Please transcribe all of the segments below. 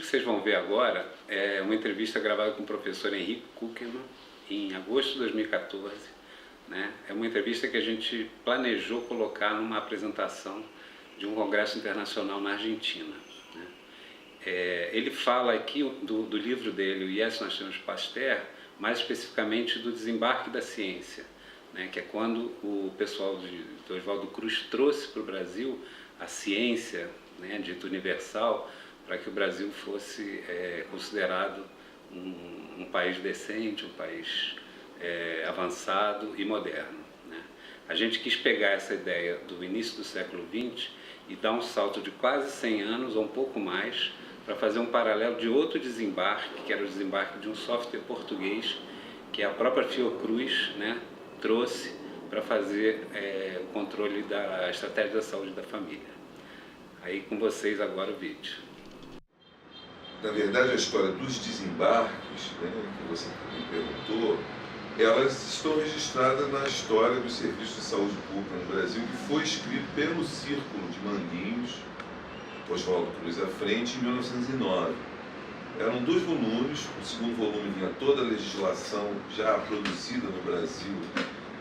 vocês vão ver agora é uma entrevista gravada com o professor Henrique Kuckerman em agosto de 2014. Né? É uma entrevista que a gente planejou colocar numa apresentação de um congresso internacional na Argentina. Né? Ele fala aqui do livro dele, o Yes, Nós Temos Pasteur, mais especificamente do desembarque da ciência, né? Que é quando o pessoal do Oswaldo Cruz trouxe para o Brasil a ciência, né, dita universal, para que o Brasil fosse considerado um país decente, um país avançado e moderno. Né? A gente quis pegar essa ideia do início do século XX e dar um salto de quase 100 anos, ou um pouco mais, para fazer um paralelo de outro desembarque, que era o desembarque de um software português, que a própria Fiocruz, né, trouxe para fazer o controle da estratégia da saúde da família. Aí com vocês agora o vídeo. Na verdade, a história dos desembarques, né, que você me perguntou, elas estão registradas na história do Serviço de Saúde Pública no Brasil, que foi escrito pelo Círculo de Manguinhos, Oswaldo Cruz à frente, em 1909. Eram 2 volumes, o segundo volume vinha toda a legislação já produzida no Brasil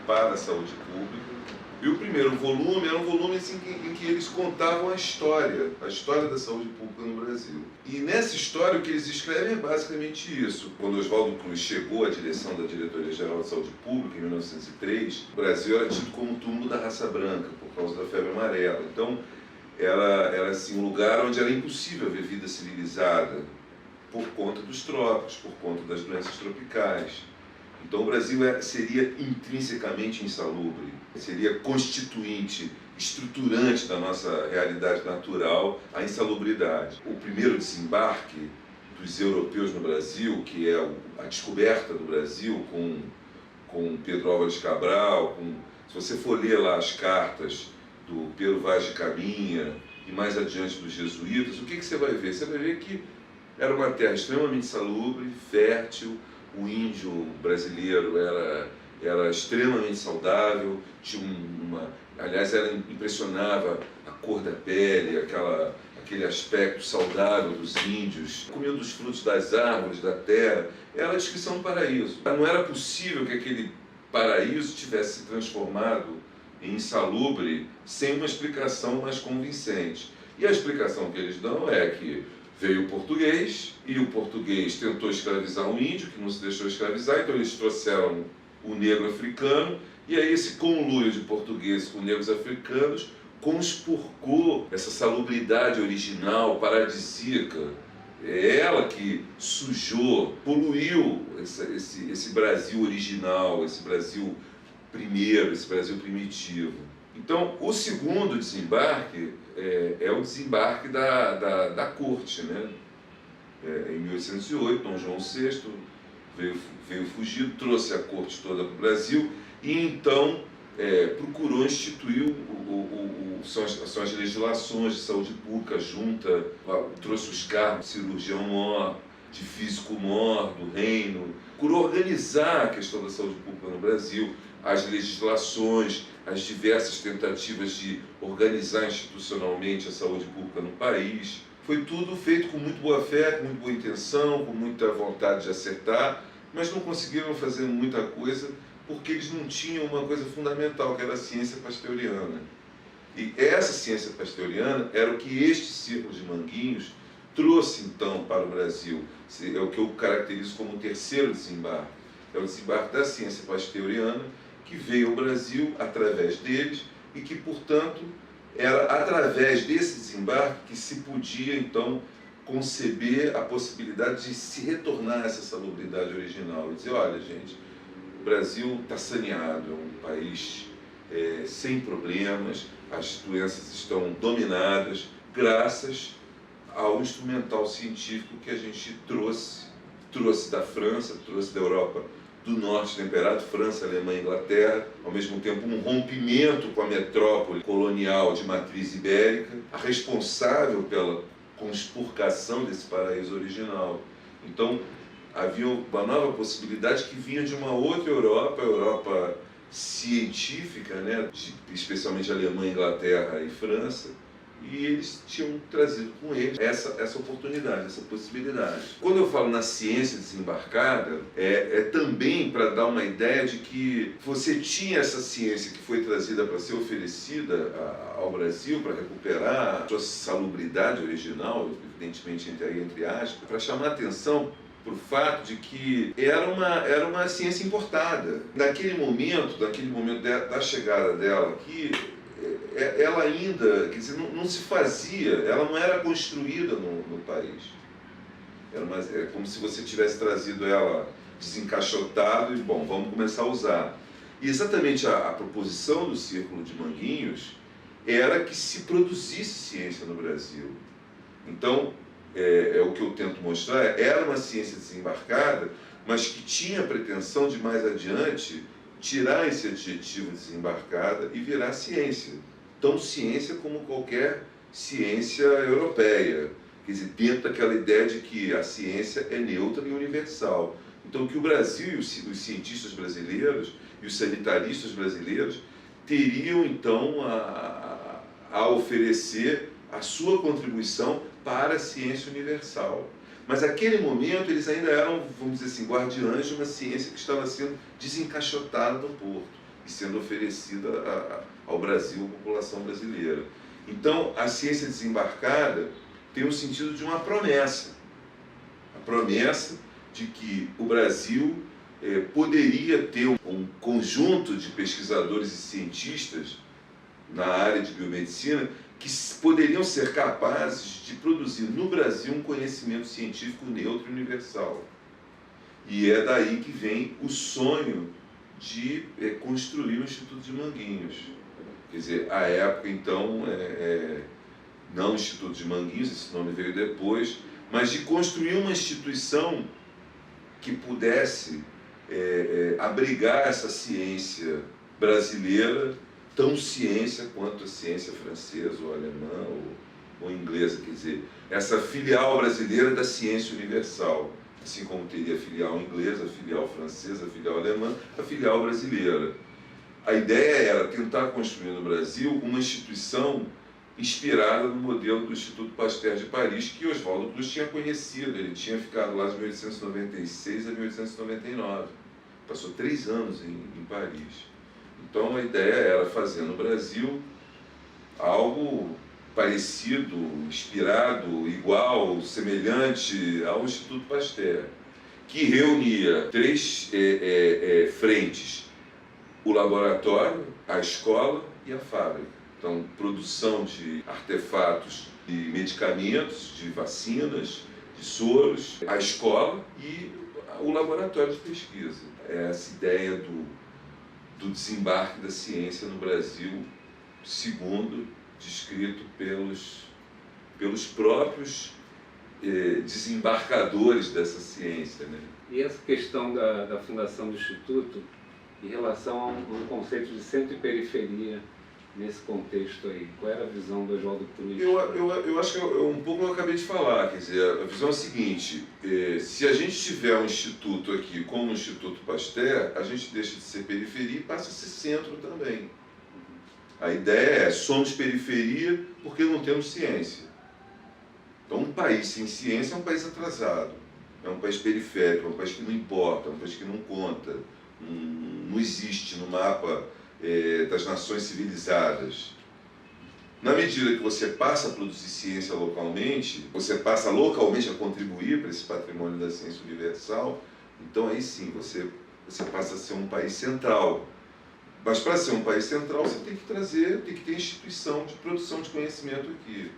para a saúde pública, e o primeiro volume era um volume assim, em que eles contavam a história da saúde pública no Brasil. E nessa história o que eles escrevem é basicamente isso. Quando Oswaldo Cruz chegou à direção da Diretoria-Geral de Saúde Pública, em 1903, o Brasil era tido como o túmulo da raça branca, por causa da febre amarela. Então, era assim, um lugar onde era impossível haver vida civilizada, por conta dos trópicos, por conta das doenças tropicais. Então o Brasil seria intrinsecamente insalubre, seria constituinte, estruturante da nossa realidade natural a insalubridade. O primeiro desembarque dos europeus no Brasil, que é a descoberta do Brasil com Pedro Álvares Cabral, se você for ler lá as cartas do Pero Vaz de Caminha e mais adiante dos jesuítas, o que você vai ver? Você vai ver que era uma terra extremamente salubre, fértil. O índio brasileiro era extremamente saudável, aliás, impressionava a cor da pele, aquele aspecto saudável dos índios, comiam dos frutos das árvores, da terra. Era a descrição do paraíso. Não era possível que aquele paraíso tivesse se transformado em insalubre sem uma explicação mais convincente. E a explicação que eles dão é que veio o português, e o português tentou escravizar o índio, que não se deixou escravizar, então eles trouxeram o negro africano, e aí esse conluio de portugueses com negros africanos conspurcou essa salubridade original, paradisíaca. É ela que sujou, poluiu esse Brasil original, esse Brasil primeiro, esse Brasil primitivo. Então, o segundo desembarque é o desembarque da corte, né? Em 1808, Dom João VI veio fugido, trouxe a corte toda para o Brasil e então procurou instituir são as legislações de saúde pública, junta, trouxe os cargos de cirurgião-mor, de físico-mor do reino, procurou organizar a questão da saúde pública no Brasil, as legislações, as diversas tentativas de organizar institucionalmente a saúde pública no país. Foi tudo feito com muito boa fé, com muito boa intenção, com muita vontade de acertar, mas não conseguiram fazer muita coisa porque eles não tinham uma coisa fundamental, que era a ciência pasteuriana. E essa ciência pasteuriana era o que este Círculo de Manguinhos trouxe então para o Brasil. É o que eu caracterizo como o terceiro desembarque. É o desembarque da ciência pasteuriana, que veio ao Brasil através deles e que, portanto, era através desse desembarque que se podia, então, conceber a possibilidade de se retornar a essa salubridade original e dizer, olha, gente, o Brasil está saneado, é um país sem problemas, as doenças estão dominadas, graças ao instrumental científico que a gente trouxe da França, trouxe da Europa do norte temperado, França, Alemanha e Inglaterra, ao mesmo tempo um rompimento com a metrópole colonial de matriz ibérica, a responsável pela conspurcação desse paraíso original. Então, havia uma nova possibilidade que vinha de uma outra Europa, a Europa científica, né, especialmente Alemanha, Inglaterra e França, e eles tinham trazido com eles essa oportunidade, essa possibilidade. Quando eu falo na ciência desembarcada, é também para dar uma ideia de que você tinha essa ciência que foi trazida para ser oferecida ao Brasil, para recuperar a sua salubridade original, evidentemente entre aspas, para chamar a atenção para o fato de que era uma ciência importada. Naquele momento da chegada dela aqui, ela ainda, quer dizer, não se fazia, ela não era construída no país. É como se você tivesse trazido ela desencaixotado e, bom, vamos começar a usar. E exatamente a proposição do Círculo de Manguinhos era que se produzisse ciência no Brasil. Então, o que eu tento mostrar, era uma ciência desembarcada, mas que tinha a pretensão de mais adiante tirar esse adjetivo desembarcada e virar ciência. Tão ciência como qualquer ciência europeia. Quer dizer, dentro daquela ideia de que a ciência é neutra e universal. Então, que o Brasil e os cientistas brasileiros e os sanitaristas brasileiros teriam, então, a oferecer a sua contribuição para a ciência universal. Mas naquele momento eles ainda eram, vamos dizer assim, guardiães de uma ciência que estava sendo desencaixotada no porto e sendo oferecida ao Brasil, à população brasileira. Então, a ciência desembarcada tem o sentido de uma promessa. A promessa de que o Brasil poderia ter um conjunto de pesquisadores e cientistas na área de biomedicina que poderiam ser capazes de produzir no Brasil um conhecimento científico neutro e universal. E é daí que vem o sonho de construir o Instituto de Manguinhos. Quer dizer, à época, então, não o Instituto de Manguinhos, esse nome veio depois, mas de construir uma instituição que pudesse abrigar essa ciência brasileira, tão ciência quanto a ciência francesa, ou alemã, ou inglesa, quer dizer, essa filial brasileira da ciência universal, assim como teria a filial inglesa, a filial francesa, a filial alemã, a filial brasileira. A ideia era tentar construir no Brasil uma instituição inspirada no modelo do Instituto Pasteur de Paris, que Oswaldo Cruz tinha conhecido. Ele tinha ficado lá de 1896 a 1899. Passou 3 anos em Paris. Então a ideia era fazer no Brasil algo parecido, inspirado, igual, semelhante ao Instituto Pasteur, que reunia 3 frentes: o laboratório, a escola e a fábrica. Então, produção de artefatos, de medicamentos, de vacinas, de soros, a escola e o laboratório de pesquisa. Essa ideia do desembarque da ciência no Brasil, segundo descrito pelos próprios desembarcadores dessa ciência, né? E essa questão da fundação do Instituto em relação a um conceito de centro e periferia nesse contexto aí? Qual era a visão do Oswaldo Cruz? Eu acho que um pouco eu acabei de falar, quer dizer, a visão é a seguinte: se a gente tiver um instituto aqui como o Instituto Pasteur, a gente deixa de ser periferia e passa a ser centro também. A ideia é, somos periferia porque não temos ciência. Então, um país sem ciência é um país atrasado, é um país periférico, é um país que não importa, é um país que não conta, não existe no mapa das nações civilizadas. Na medida que você passa a produzir ciência localmente, você passa localmente a contribuir para esse patrimônio da ciência universal, então aí sim você passa a ser um país central. Mas para ser um país central você tem que ter instituição de produção de conhecimento aqui.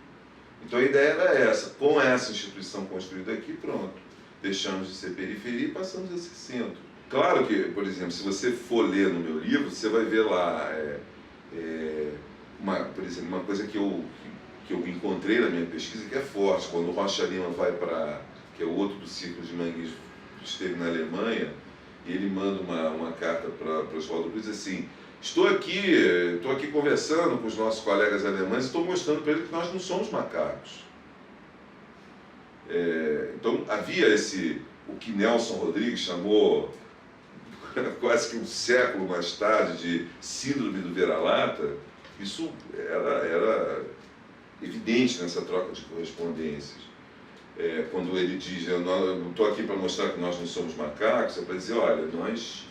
Então a ideia era essa: com essa instituição construída aqui, pronto, deixamos de ser periferia e passamos a ser centro. Claro que, por exemplo, se você for ler no meu livro, você vai ver lá, por exemplo, uma coisa que eu encontrei na minha pesquisa que é forte. Quando o Rocha Lima vai para, que é o outro do Círculo de Manguinhos, esteve na Alemanha, e ele manda uma carta para Oswaldo Cruz assim: estou aqui conversando com os nossos colegas alemães e estou mostrando para ele que nós não somos macacos. Então havia o que Nelson Rodrigues chamou, quase que um século mais tarde, de síndrome do vira-lata. Isso era evidente nessa troca de correspondências. Quando ele diz, eu estou aqui para mostrar que nós não somos macacos, é para dizer, olha, nós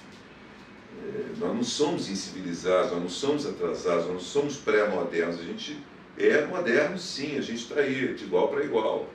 não somos incivilizados, nós não somos atrasados, nós não somos pré-modernos, a gente é moderno sim, a gente está aí, de igual para igual.